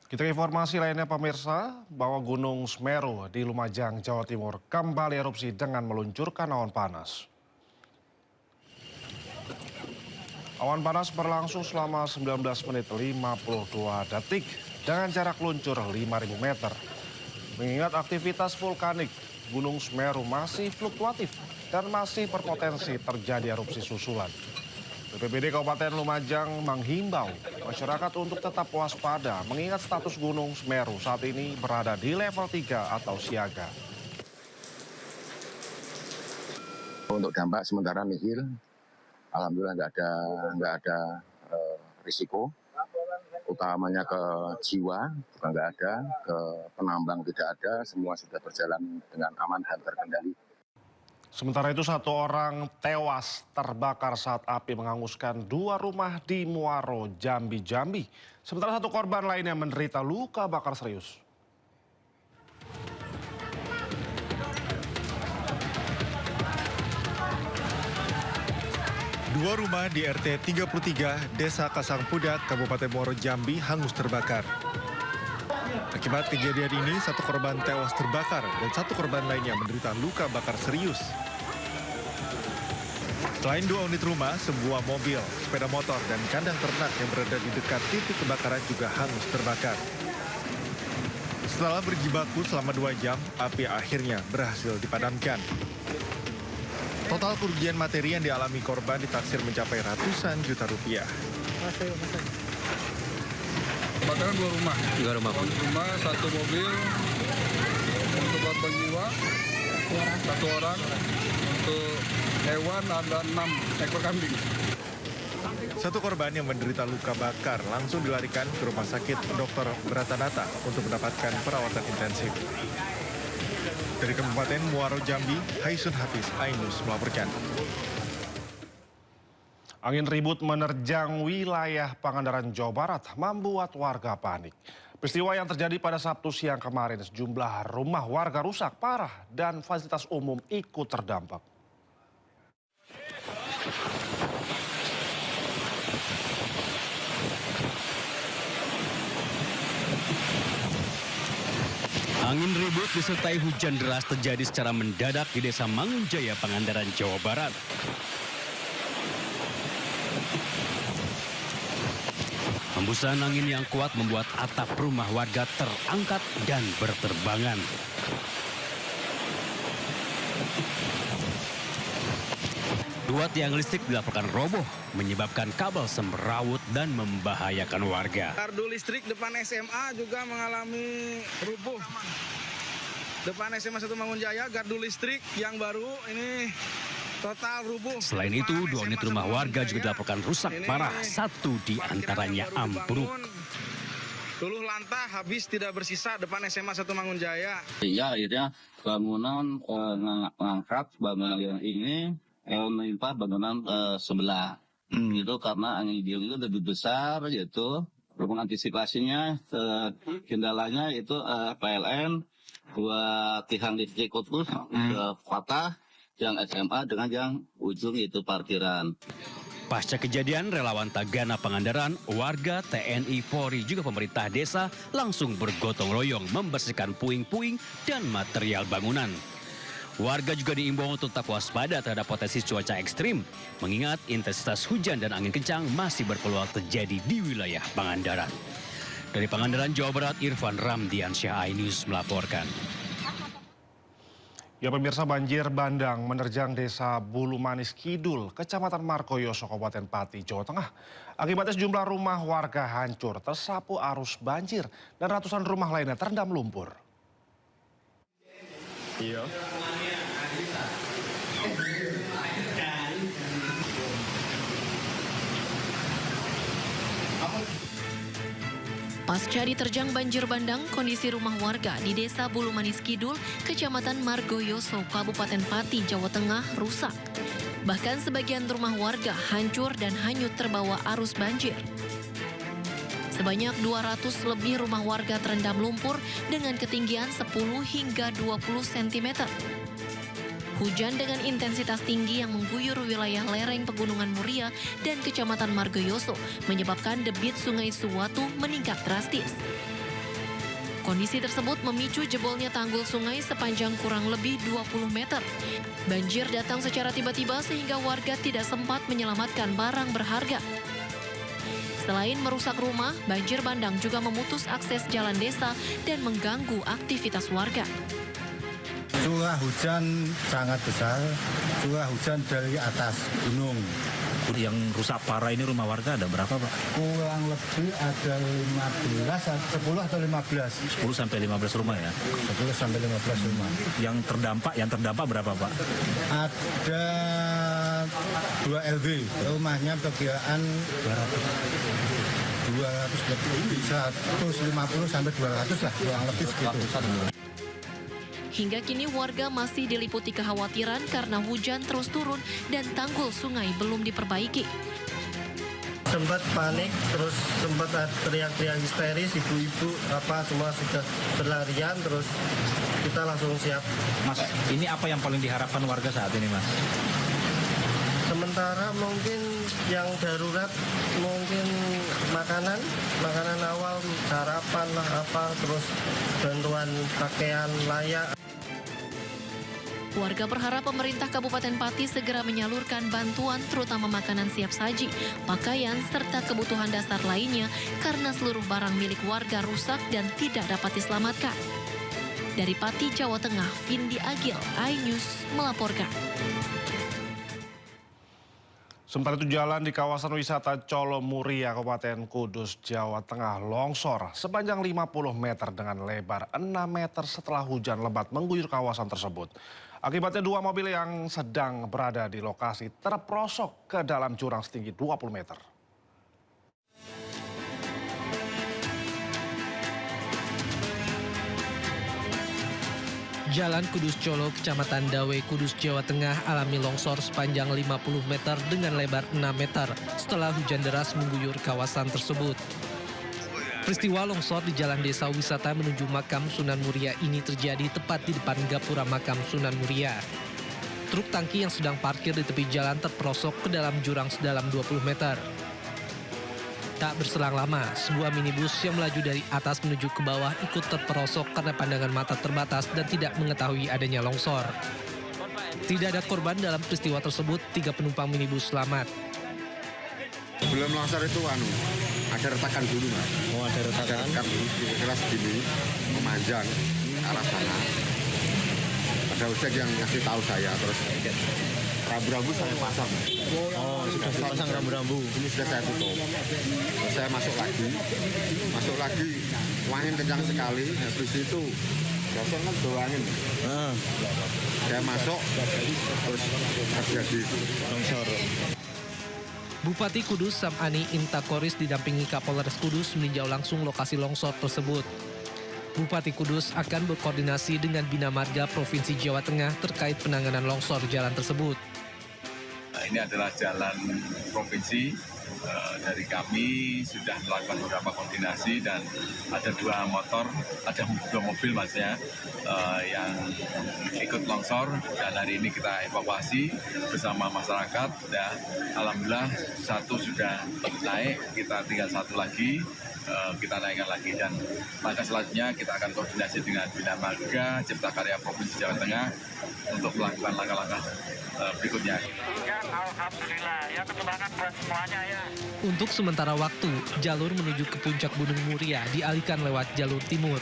Kita ke informasi lainnya pemirsa, bahwa Gunung Semeru di Lumajang, Jawa Timur kembali erupsi dengan meluncurkan awan panas. Awan panas berlangsung selama 19 menit 52 detik dengan jarak luncur 5.000 meter. Mengingat aktivitas vulkanik, Gunung Semeru masih fluktuatif dan masih berpotensi terjadi erupsi susulan. BPBD Kabupaten Lumajang menghimbau masyarakat untuk tetap waspada mengingat status Gunung Semeru saat ini berada di level 3 atau siaga. Untuk dampak sementara nihil, alhamdulillah nggak ada risiko, utamanya ke jiwa juga nggak ada, ke penambang tidak ada, semua sudah berjalan dengan aman dan terkendali. Sementara itu satu orang tewas terbakar saat api menghanguskan dua rumah di Muaro, Jambi. Sementara satu korban lainnya menderita luka bakar serius. Dua rumah di RT 33, Desa Kasangpudat, Kabupaten Muaro Jambi hangus terbakar. Akibat kejadian ini, satu korban tewas terbakar dan satu korban lainnya menderita luka bakar serius. Selain dua unit rumah, sebuah mobil, sepeda motor, dan kandang ternak yang berada di dekat titik kebakaran juga hangus terbakar. Setelah berjibaku selama 2 jam, api akhirnya berhasil dipadamkan. Total kerugian materi yang dialami korban ditaksir mencapai ratusan juta rupiah. Kebakaran dua rumah, satu mobil untuk korban jiwa, satu orang, untuk hewan ada 6 ekor kambing. Satu korban yang menderita luka bakar langsung dilarikan ke Rumah Sakit Dr. Bratanata untuk mendapatkan perawatan intensif. Dari Kabupaten Muaro Jambi, Haisun Hafiz Ainus melaporkan. Angin ribut menerjang wilayah Pangandaran, Jawa Barat membuat warga panik. Peristiwa yang terjadi pada Sabtu siang kemarin, sejumlah rumah warga rusak parah dan fasilitas umum ikut terdampak. Angin ribut disertai hujan deras terjadi secara mendadak di Desa Mangunjaya, Pangandaran, Jawa Barat. Hembusan angin yang kuat membuat atap rumah warga terangkat dan berterbangan. Dua tiang listrik dilaporkan roboh, menyebabkan kabel semrawut dan membahayakan warga. Gardu listrik depan SMA juga mengalami rubuh. Depan SMA 1 Mangunjaya, gardu listrik yang baru ini total rubuh. Selain itu, dua unit rumah warga juga dilaporkan rusak parah. Satu di antaranya ambruk. Luluh lantah habis tidak bersisa depan SMA 1 Mangunjaya. Iya, akhirnya bangunan mengangkat bangunan yang ini menimpa bangunan sebelah. Itu karena angin biung itu lebih besar, yaitu mengantisipasinya kendalanya itu PLN, dua tiang listrik putus, patah, yang SMA dengan yang ujung itu parkiran. Pasca kejadian, relawan Tagana Pangandaran, warga, TNI, Polri, juga pemerintah desa langsung bergotong royong membersihkan puing-puing dan material bangunan. Warga juga diimbau untuk tetap waspada terhadap potensi cuaca ekstrim, mengingat intensitas hujan dan angin kencang masih berpeluang terjadi di wilayah Pangandaran. Dari Pangandaran, Jawa Barat, Irfan Ramdiansyah, iNews melaporkan. Ya pemirsa, banjir bandang menerjang Desa Bulu Manis Kidul, Kecamatan Margoyoso, Kabupaten Pati, Jawa Tengah. Akibatnya sejumlah rumah warga hancur, tersapu arus banjir, dan ratusan rumah lainnya terendam lumpur. Iya. Pasca diterjang banjir bandang, kondisi rumah warga di Desa Bulu Manis Kidul, Kecamatan Margoyoso, Kabupaten Pati, Jawa Tengah rusak. Bahkan sebagian rumah warga hancur dan hanyut terbawa arus banjir. Sebanyak 200 lebih rumah warga terendam lumpur dengan ketinggian 10 hingga 20 cm. Hujan dengan intensitas tinggi yang mengguyur wilayah lereng Pegunungan Muria dan Kecamatan Margoyoso menyebabkan debit Sungai Suwatu meningkat drastis. Kondisi tersebut memicu jebolnya tanggul sungai sepanjang kurang lebih 20 meter. Banjir datang secara tiba-tiba sehingga warga tidak sempat menyelamatkan barang berharga. Selain merusak rumah, banjir bandang juga memutus akses jalan desa dan mengganggu aktivitas warga. Curah hujan sangat besar, curah hujan dari atas gunung. Yang rusak parah ini rumah warga ada berapa, Pak? Kurang lebih ada 10 atau 15. 10 sampai 15 rumah ya? 10 sampai 15 rumah. Yang terdampak berapa, Pak? Ada 2 LB, rumahnya perkiraan 200 lebih, 150 sampai 200 lah, kurang lebih segitu. Hingga kini warga masih diliputi kekhawatiran karena hujan terus turun dan tanggul sungai belum diperbaiki. Sempat panik, terus sempat teriak-teriak histeris, ibu-ibu semua sudah berlarian, terus kita langsung siap. Mas, ini apa yang paling diharapkan warga saat ini, Mas? Sementara mungkin yang darurat, mungkin makanan awal, sarapan lah terus bantuan pakaian layak. Warga berharap pemerintah Kabupaten Pati segera menyalurkan bantuan terutama makanan siap saji, pakaian, serta kebutuhan dasar lainnya karena seluruh barang milik warga rusak dan tidak dapat diselamatkan. Dari Pati, Jawa Tengah, Vindi Agil, iNews melaporkan. Sementara itu jalan di kawasan wisata Colo Muria, Kabupaten Kudus, Jawa Tengah longsor sepanjang 50 meter dengan lebar 6 meter setelah hujan lebat mengguyur kawasan tersebut. Akibatnya 2 mobil yang sedang berada di lokasi terperosok ke dalam jurang setinggi 20 meter. Jalan Kudus Colo, Kecamatan Dawe, Kudus, Jawa Tengah alami longsor sepanjang 50 meter dengan lebar 6 meter setelah hujan deras mengguyur kawasan tersebut. Peristiwa longsor di Jalan Desa Wisata menuju Makam Sunan Muria ini terjadi tepat di depan gapura Makam Sunan Muria. Truk tangki yang sedang parkir di tepi jalan terperosok ke dalam jurang sedalam 20 meter. Tak berselang lama, sebuah minibus yang melaju dari atas menuju ke bawah ikut terperosok karena pandangan mata terbatas dan tidak mengetahui adanya longsor. Tidak ada korban dalam peristiwa tersebut, 3 penumpang minibus selamat. Sebelum longsor itu ada retakan dulu, Mas. Oh, ada retakan. Ada retakan dulu, keras gini, memanjang arah sana. Ada ojek yang ngasih tahu saya, terus rambu-rambu saya pasang. Oh, sudah dipasang rambu-rambu. Ini sudah saya tutup. Terus saya masuk lagi, angin kencang sekali. Habis itu biasanya kan bawa angin. Saya masuk, terus terjadi Longsor. Bupati Kudus Samani Intakoris didampingi Kapolres Kudus meninjau langsung lokasi longsor tersebut. Bupati Kudus akan berkoordinasi dengan Bina Marga Provinsi Jawa Tengah terkait penanganan longsor jalan tersebut. Ini adalah jalan provinsi. Dari kami sudah melakukan beberapa koordinasi dan ada 2 mobil maksudnya yang ikut longsor dan hari ini kita evakuasi bersama masyarakat dan alhamdulillah 1 sudah naik, kita tinggal 1 lagi. Kita naikkan lagi dan langkah selanjutnya kita akan koordinasi dengan Bina Marga Cipta Karya Provinsi Jawa Tengah untuk melakukan langkah-langkah berikutnya. Alhamdulillah, ya kemenangan buat semuanya ya. Untuk sementara waktu, jalur menuju ke puncak Gunung Muria dialihkan lewat jalur timur.